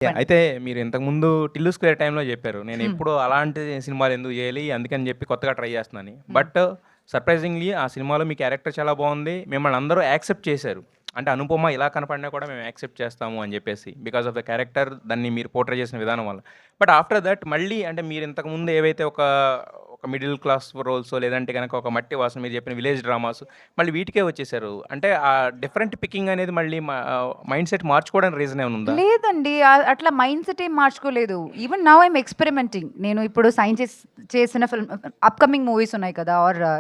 అయితే మీరు ఇంతకుముందు 'టిల్లు స్క్వేర్ టైమ్‌లో' జెప్పారు. హ్మ్. నేనెప్పుడూ అలాంటి సినిమాలు ఎందుకు జేయాలి, అందుకని జెప్పి కొత్తగా ట్రై జేస్తున్నానని. హ్మ్. బట్ సర్ప్రైజింగ్‌లీ ఆ సినిమాలో మీ క్యారెక్టర్ చాలా బావుంది. మిమ్మల్ని అందరూ యాక్సెప్ట్ చేశారు. అంటే అనుపమ ఇలా కనపడినా కూడా మేము యాక్సెప్ట్ చేస్తాము అని జెప్పేసి. బికాస్ ఆఫ్ ద క్యారెక్టర్ దాన్ని మీరు పోర్ట్రే చేసిన విధానం వల్ల. బట్ ఆఫ్టర్ దట్ మళ్ళీ అంటే మీరు ఇంతకుముందు ఏవైతే ఒక మిడిల్ క్లాస్ రోల్సో లేదంటే గనక ఒక మట్టి వాసన మీరు చెప్పిన విలేజ్ డ్రామాస్ మళ్ళీ వీటికే వచ్చేసారు. అంటే ఆ డిఫరెంట్ పికింగ్ అనేది మళ్ళీ మైండ్ సెట్ మార్చుకోవడానికి రీజన్ ఏమైనా ఉందా? లేదండి. అట్లా మైండ్ సెట్ ఏం మార్చుకోలేదు. Even now I'm experimenting. నేను ఇప్పుడు సైన్ చేసిన ఫిల్మ్ అప్‌కమింగ్ మూవీస్ ఉన్నాయి కదా!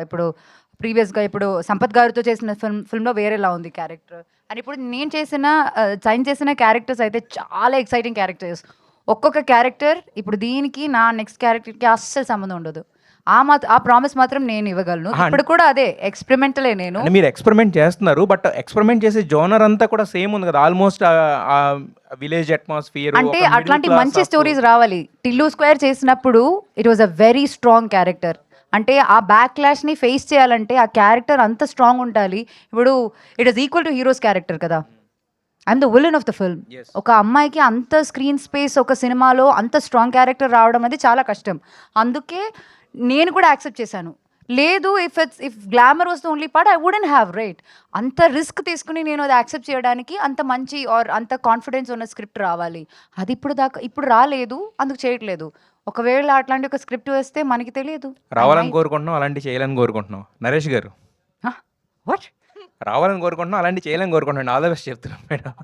ఇప్పుడు ప్రీవియస్‌గా ఇప్పుడు 'సంపత్' గారితో చేసిన ఫిల్మ్‌లో వేరేలా ఉంది క్యారెక్టర్. అండ్ ఇప్పుడు నేను సైన్ చేసిన క్యారెక్టర్స్ అయితే చాలా ఎక్సైటింగ్ క్యారెక్టర్స్. ఒక్కొక్క క్యారెక్టర్ ఇప్పుడు దీనికి నా నెక్స్ట్ క్యారెక్టర్‌కి అస్సలు సంబంధం ఉండదు. ఆ ప్రామిస్ మాత్రం నేను ఇవ్వగలను. ఆహా! ఇప్పుడు కూడా అదే ఎక్స్‌పెరిమెంటలే నేను. అంటే మీరు ఎక్స్‌పెరిమెంట్ చేస్తున్నారు. బట్ ఎక్స్‌పెరిమెంట్ చేసే జోనర్ అంతా కూడా సేమ్ ఉంది కదా! ఆల్‌మోస్ట్ విలేజ్ అట్మాస్ఫియర్ అంటే ఒక మిడిల్ అట్లాంటి క్లాస్ మంచి ఆఫ్ స్టోరీస్ రావాలి. 'టిల్లు స్క్వేర్' చేసినప్పుడు it was a very strong character. అంటే ఆ బ్యాక్‌లాష్‌ని ఫేస్ చేయాలంటే ఆ క్యారెక్టర్ అంత స్ట్రాంగ్ ఉండాలి. ఇప్పుడు it is equal to heroes character కదా! I'm the villain of the film. Yes. ఒక అమ్మాయికి అంత స్క్రీన్ స్పేస్ ఒక సినిమాలో అంత స్ట్రాంగ్ క్యారెక్టర్ రావడం అనేది చాలా కష్టం. అందుకే నేను కూడా యాక్సెప్ట్ చేశాను. లేదు if glamour was the only part I wouldn't have right. అంత రిస్క్ తీసుకొని నేను అది యాక్సెప్ట్ చేయడానికి అంత మంచి అంత కాన్ఫిడెన్స్ ఉన్న స్క్రిప్ట్ రావాలి. అది ఇప్పుడు రాలేదు. అందుకు చేయట్లేదు. ఒకవేళ అట్లాంటి ఒక స్క్రిప్ట్ వస్తే మనకి తెలియదు. ఐ రావాలని మైట్. కోరుకుంటున్నాం. అలాంటివి చేయాలని కోరుకుంటున్నాం. నరేష్ గారు వాట్? రావాలని కోరుకుంటున్నాం. అలాంటివి చేయాలని కోరుకుంటున్నాం. ఆల్ ద బెస్ట్ చెప్తున్నాం మేడం.